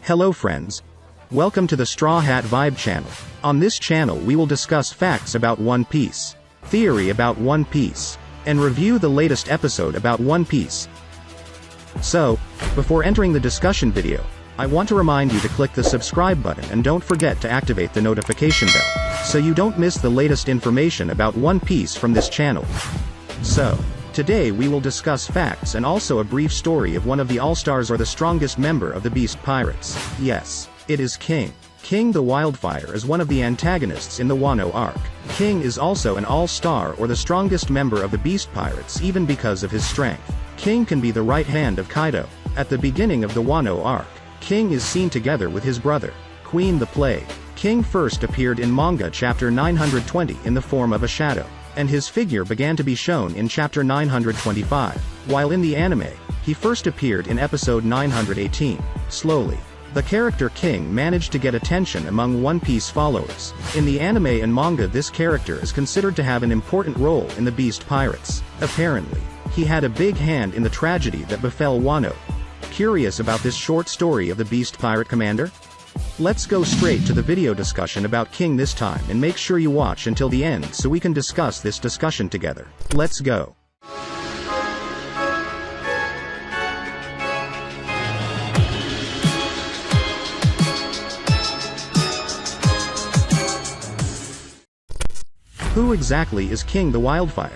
Hello friends. Welcome to the Straw Hat Vibe channel. On this channel we will discuss facts about One Piece, theory about One Piece, and review the latest episode about One Piece. So, before entering the discussion video, I want to remind you to click the subscribe button and don't forget to activate the notification bell, so you don't miss the latest information about One Piece from this channel. So, today we will discuss facts and also a brief story of one of the All-Stars or the strongest member of the Beast Pirates. Yes, it is King. King the Wildfire is one of the antagonists in the Wano arc. King is also an All-Star or the strongest member of the Beast Pirates even because of his strength. King can be the right hand of Kaido. At the beginning of the Wano arc, King is seen together with his brother, Queen the Plague. King first appeared in Manga chapter 920 in the form of a shadow, and his figure began to be shown in chapter 925, while in the anime, he first appeared in episode 918. Slowly, the character King managed to get attention among One Piece followers. In the anime and manga, this character is considered to have an important role in the Beast Pirates. Apparently, he had a big hand in the tragedy that befell Wano. Curious about this short story of the Beast Pirate Commander? Let's go straight to the video discussion about King this time and make sure you watch until the end so we can discuss this discussion together. Let's go. Who exactly is King the Wildfire?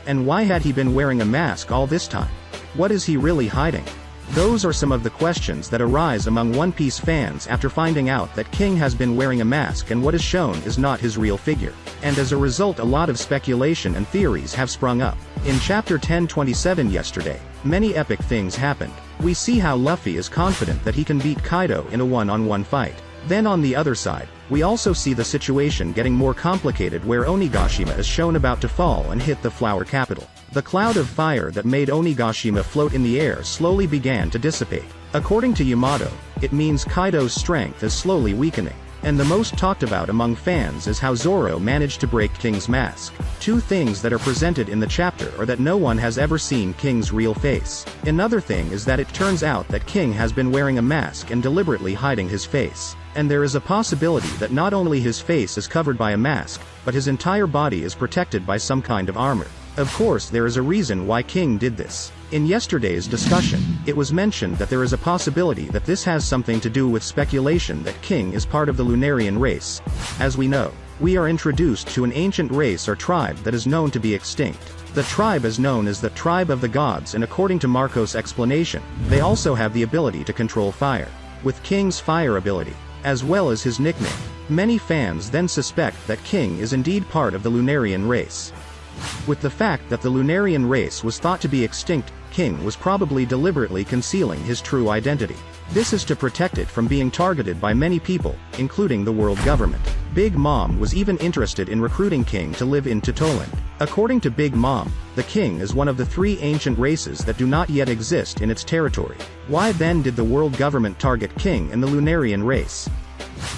And why had he been wearing a mask all this time? What is he really hiding? Those are some of the questions that arise among One Piece fans after finding out that King has been wearing a mask and what is shown is not his real figure. And as a result, a lot of speculation and theories have sprung up. In chapter 1027 yesterday, many epic things happened. We see how Luffy is confident that he can beat Kaido in a one-on-one fight. Then on the other side, we also see the situation getting more complicated where Onigashima is shown about to fall and hit the flower capital. The cloud of fire that made Onigashima float in the air slowly began to dissipate. According to Yamato, it means Kaido's strength is slowly weakening. And the most talked about among fans is how Zoro managed to break King's mask. Two things that are presented in the chapter are that no one has ever seen King's real face. Another thing is that it turns out that King has been wearing a mask and deliberately hiding his face. And there is a possibility that not only his face is covered by a mask, but his entire body is protected by some kind of armor. Of course, there is a reason why King did this. In yesterday's discussion, it was mentioned that there is a possibility that this has something to do with speculation that King is part of the Lunarian race. As we know, we are introduced to an ancient race or tribe that is known to be extinct. The tribe is known as the Tribe of the Gods, and according to Marco's explanation, they also have the ability to control fire. With King's fire ability, as well as his nickname, many fans then suspect that King is indeed part of the Lunarian race. With the fact that the Lunarian race was thought to be extinct, King was probably deliberately concealing his true identity. This is to protect it from being targeted by many people, including the world government. Big Mom was even interested in recruiting King to live in Totoland. According to Big Mom, the King is one of the three ancient races that do not yet exist in its territory. Why then did the world government target King and the Lunarian race?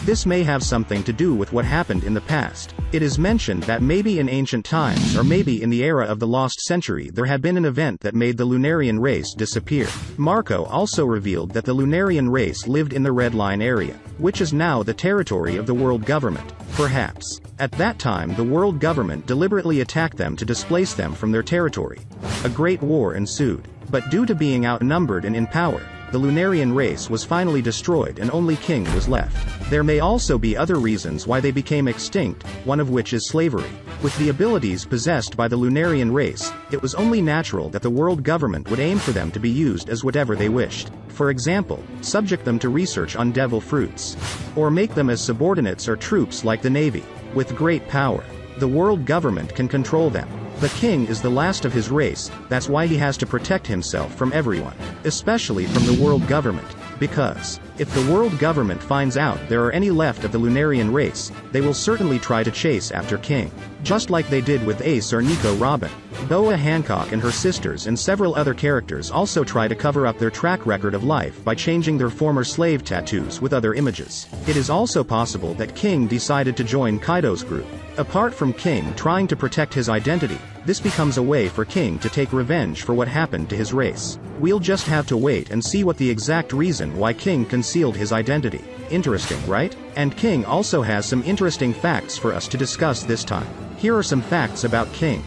This may have something to do with what happened in the past. It is mentioned that maybe in ancient times or maybe in the era of the lost century there had been an event that made the Lunarian race disappear. Marco also revealed that the Lunarian race lived in the Red Line area, which is now the territory of the world government. Perhaps, at that time the world government deliberately attacked them to displace them from their territory. A great war ensued. But due to being outnumbered and in power, the Lunarian race was finally destroyed and only King was left. There may also be other reasons why they became extinct, one of which is slavery. With the abilities possessed by the Lunarian race, it was only natural that the world government would aim for them to be used as whatever they wished. For example, subject them to research on devil fruits. Or make them as subordinates or troops like the Navy. With great power, the world government can control them. The King is the last of his race, that's why he has to protect himself from everyone, especially from the world government, because, if the world government finds out there are any left of the Lunarian race, they will certainly try to chase after King. Just like they did with Ace or Nico Robin. Boa Hancock and her sisters and several other characters also try to cover up their track record of life by changing their former slave tattoos with other images. It is also possible that King decided to join Kaido's group. Apart from King trying to protect his identity, this becomes a way for King to take revenge for what happened to his race. We'll just have to wait and see what the exact reason why King concealed concealed his identity. Interesting, right? And King also has some interesting facts for us to discuss this time. Here are some facts about King.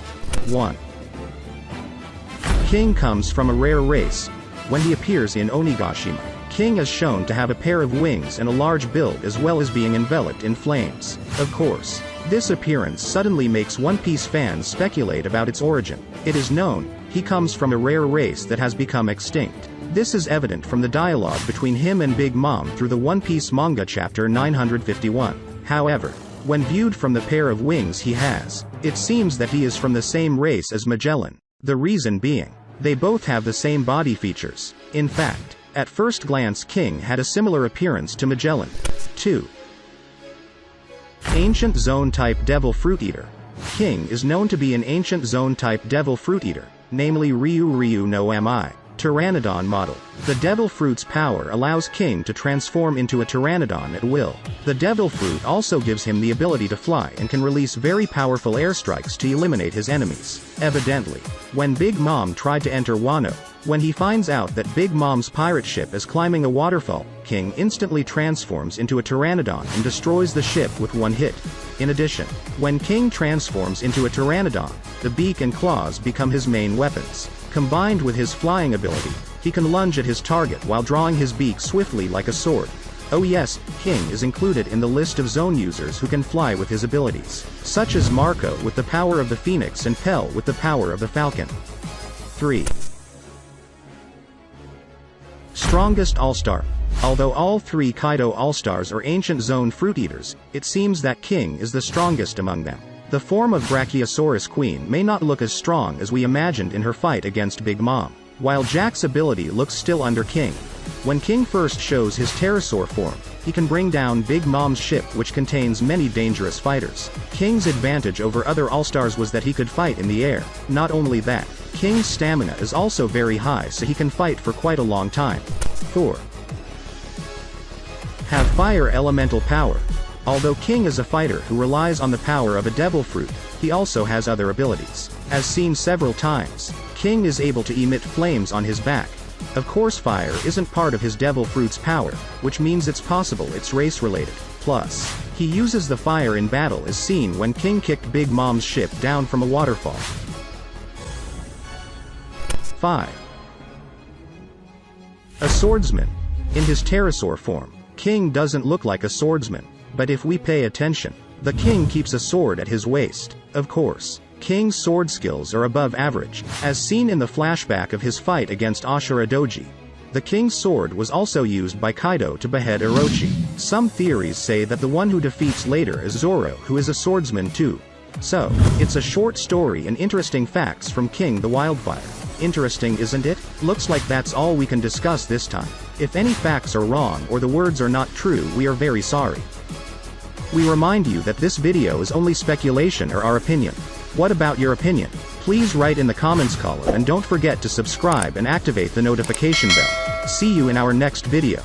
1. King comes from a rare race. When he appears in Onigashima, King is shown to have a pair of wings and a large build as well as being enveloped in flames. Of course, this appearance suddenly makes One Piece fans speculate about its origin. It is known, he comes from a rare race that has become extinct. This is evident from the dialogue between him and Big Mom through the One Piece manga chapter 951. However, when viewed from the pair of wings he has, it seems that he is from the same race as Magellan. The reason being, they both have the same body features. In fact, at first glance King had a similar appearance to Magellan. 2. Ancient Zone-type Devil Fruit Eater. King is known to be an Ancient Zone-type Devil Fruit Eater, namely Ryu no Mi, Pteranodon model. The Devil Fruit's power allows King to transform into a Pteranodon at will. The Devil Fruit also gives him the ability to fly and can release very powerful airstrikes to eliminate his enemies. Evidently, when Big Mom tried to enter Wano, when he finds out that Big Mom's pirate ship is climbing a waterfall, King instantly transforms into a Pteranodon and destroys the ship with one hit. In addition, when King transforms into a Pteranodon, the beak and claws become his main weapons. Combined with his flying ability, he can lunge at his target while drawing his beak swiftly like a sword. Oh yes, King is included in the list of zone users who can fly with his abilities, such as Marco with the power of the Phoenix and Pell with the power of the Falcon. 3. Strongest All-Star. Although all three Kaido All-Stars are ancient zone fruit eaters, it seems that King is the strongest among them. The form of Brachiosaurus Queen may not look as strong as we imagined in her fight against Big Mom, while Jack's ability looks still under King. When King first shows his pterosaur form, he can bring down Big Mom's ship, which contains many dangerous fighters. King's advantage over other All-Stars was that he could fight in the air. Not only that, King's stamina is also very high, so he can fight for quite a long time. 4. Have fire elemental power. Although King is a fighter who relies on the power of a devil fruit, he also has other abilities. As seen several times, King is able to emit flames on his back. Of course, fire isn't part of his devil fruit's power, which means it's possible it's race related. Plus, he uses the fire in battle as seen when King kicked Big Mom's ship down from a waterfall. 5. A swordsman. In his pterosaur form, King doesn't look like a swordsman, but if we pay attention, the King keeps a sword at his waist. Of course, King's sword skills are above average, as seen in the flashback of his fight against Ashura Doji. The King's sword was also used by Kaido to behead Orochi. Some theories say that the one who defeats later is Zoro, who is a swordsman too. So, it's a short story and interesting facts from King the Wildfire. Interesting, isn't it? Looks like that's all we can discuss this time. If any facts are wrong or the words are not true, we are very sorry. We remind you that this video is only speculation or our opinion. What about your opinion? Please write in the comments column and don't forget to subscribe and activate the notification bell. See you in our next video.